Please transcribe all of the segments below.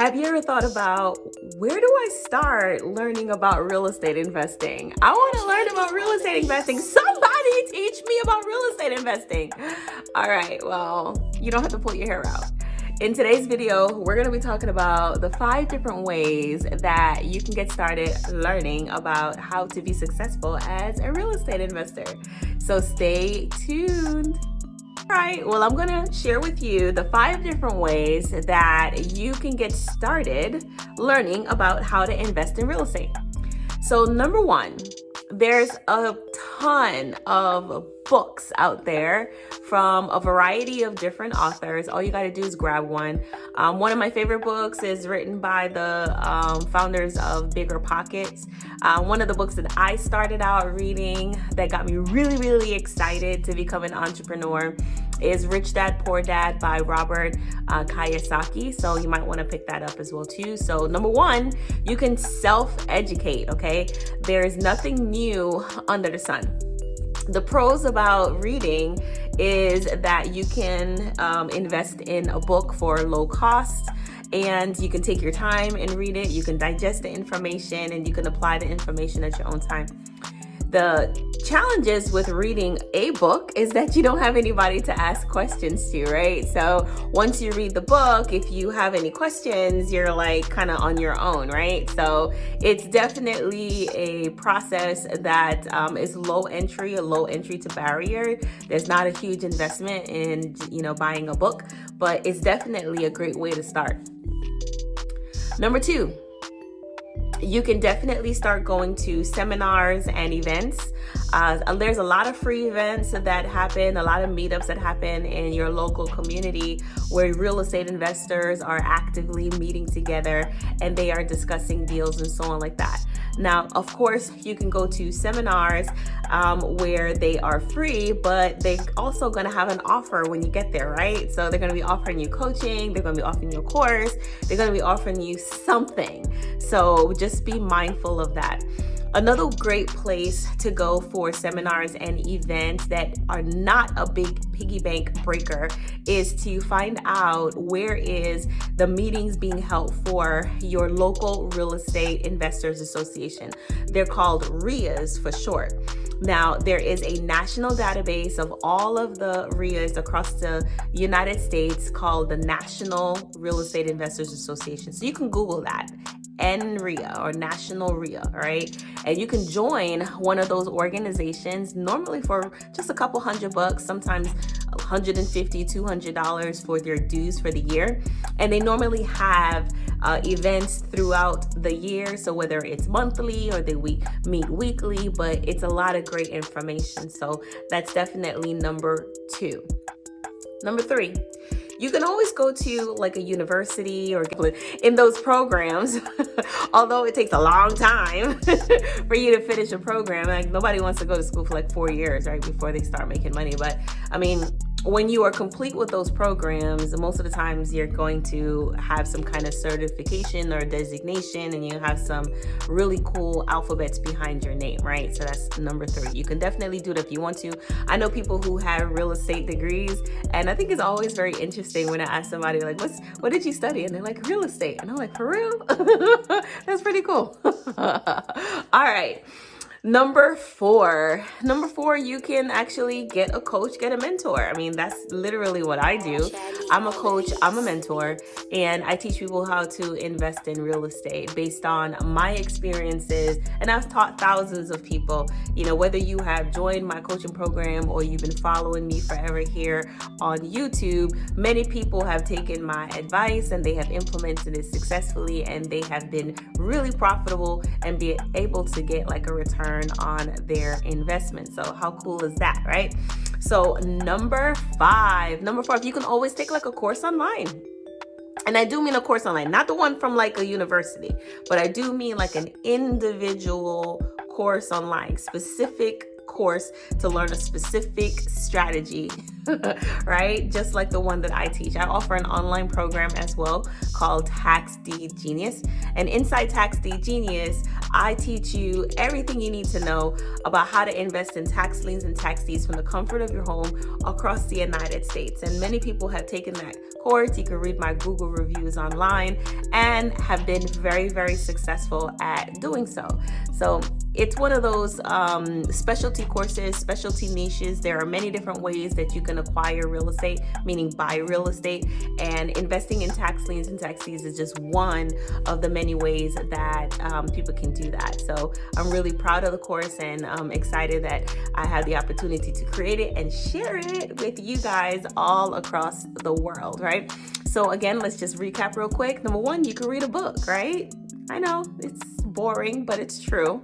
Have you ever thought about, where do I start learning about real estate investing? I want to learn about real estate investing. Somebody teach me about real estate investing. All right, well, you don't have to pull your hair out. In today's video, we're going to be talking about the 5 different ways that you can get started learning about how to be successful as a real estate investor. So stay tuned. All right, well, I'm going to share with you the 5 different ways that you can get started learning about how to invest in real estate. So number 1, there's a ton of books out there from a variety of different authors. All you got to do is grab one. One of my favorite books is written by the founders of Bigger Pockets. One of the books that I started out reading that got me really excited to become an entrepreneur is Rich Dad Poor Dad by Robert Kiyosaki. So you might want to pick that up as well too. So number 1, you can self-educate, okay? There is nothing new under the sun. The pros about reading is that you can invest in a book for low cost, and you can take your time and read it. You can digest the information and you can apply the information at your own time. The challenges with reading a book is that you don't have anybody to ask questions to, right? So once you read the book, if you have any questions, you're like kind of on your own, right? So it's definitely a process that is low entry to barrier. There's not a huge investment in, buying a book, but it's definitely a great way to start. Number 2, you can definitely start going to seminars and events. There's a lot of free events that happen, a lot of meetups that happen in your local community where real estate investors are actively meeting together and they are discussing deals and so on like that. Now, of course, you can go to seminars where they are free, but they're also going to have an offer when you get there, right? So they're going to be offering you coaching, they're going to be offering you a course, they're going to be offering you something. So just be mindful of that. Another great place to go for seminars and events that are not a big piggy bank breaker is to find out where is the meetings being held for your local real estate investors association. They're called RIAs for short. Now, there is a national database of all of the RIAs across the United States called the National Real Estate Investors Association. So you can Google that. NRIA or National RIA, all right? And you can join one of those organizations normally for just a couple $100, sometimes $150, $200 for their dues for the year. And they normally have events throughout the year. So whether it's monthly or they meet weekly, but it's a lot of great information. So that's definitely number 2. Number 3. You can always go to like a university or in those programs, although it takes a long time for you to finish a program. Like nobody wants to go to school for like 4 years, right, before they start making money. But I mean, when you are complete with those programs, most of the times you're going to have some kind of certification or designation, and you have some really cool alphabets behind your name, right? So that's number 3. You can definitely do it if you want to. I know people who have real estate degrees, and I think it's always very interesting when I ask somebody like, what did you study? And they're like, real estate. And I'm like, for real? That's pretty cool. All right. Number 4, you can actually get a coach, get a mentor. I mean, that's literally what I do. I'm a coach, I'm a mentor, and I teach people how to invest in real estate based on my experiences. And I've taught thousands of people, whether you have joined my coaching program or you've been following me forever here on YouTube, many people have taken my advice and they have implemented it successfully, and they have been really profitable and be able to get like a return on their investment. So how cool is that, right? So number 5, you can always take like a course online. And I do mean a course online, not the one from like a university, but I do mean like an individual course online, specific course to learn a specific strategy, right? Just like the one that I teach. I offer an online program as well called Tax Deed Genius. And inside Tax Deed Genius, I teach you everything you need to know about how to invest in tax liens and tax deeds from the comfort of your home across the United States. And many people have taken that course. You can read my Google reviews online and have been very, very successful at doing so. So it's one of those specialty courses, specialty niches. There are many different ways that you can acquire real estate, meaning buy real estate, and investing in tax liens and tax deeds is just one of the many ways that people can do that. So I'm really proud of the course, and I'm excited that I had the opportunity to create it and share it with you guys all across the world, right? So again, let's just recap real quick. Number one, you can read a book, right? I know it's boring, but it's true.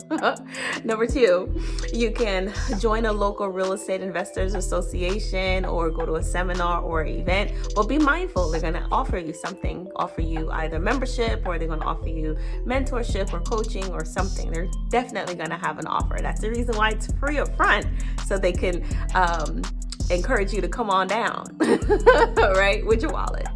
Number two, you can join a local real estate investors association or go to a seminar or event, but be mindful. They're going to offer you something, offer you either membership, or they're going to offer you mentorship or coaching or something. They're definitely going to have an offer. That's the reason why it's free up front, so they can encourage you to come on down, right, with your wallet.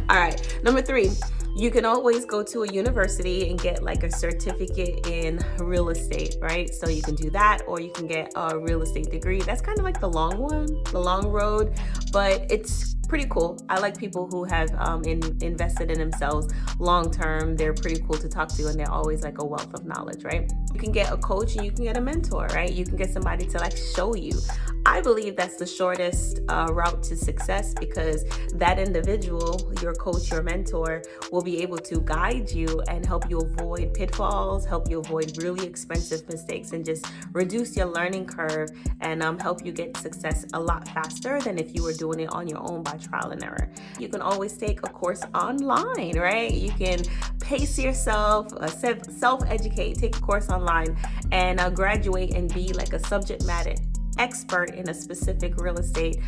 All right. Number three, you can always go to a university and get like a certificate in real estate, right? So you can do that, or you can get a real estate degree. That's kind of like the long one, the long road, but it's pretty cool. I like people who have invested in themselves long term. They're pretty cool to talk to, and they're always like a wealth of knowledge, right? You can get a coach and you can get a mentor, right? You can get somebody to like show you. I believe that's the shortest route to success, because that individual, your coach, your mentor, will be able to guide you and help you avoid pitfalls, help you avoid really expensive mistakes, and just reduce your learning curve and help you get success a lot faster than if you were doing it on your own by trial and error. You can always take a course online, right? You can pace yourself, self-educate, take a course online, and graduate and be like a subject matter expert in a specific real estate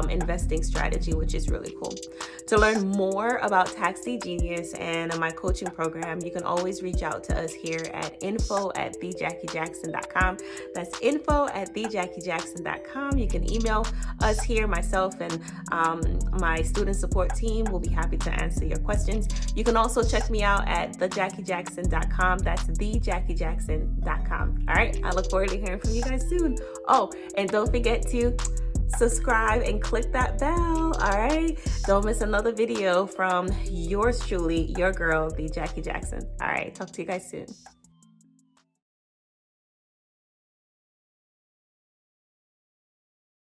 investing strategy, which is really cool. To learn more about Tax Deed Genius and my coaching program, you can always reach out to us here at info@thejackyjackson.com. That's info@thejackyjackson.com. You can email us here. Myself and my student support team will be happy to answer your questions. You can also check me out at thejackyjackson.com. That's thejackyjackson.com. All right. I look forward to hearing from you guys soon. Oh, and don't forget to subscribe and click that bell. All right. Don't miss another video from yours truly, your girl, the Jackie Jackson. All right. Talk to you guys soon.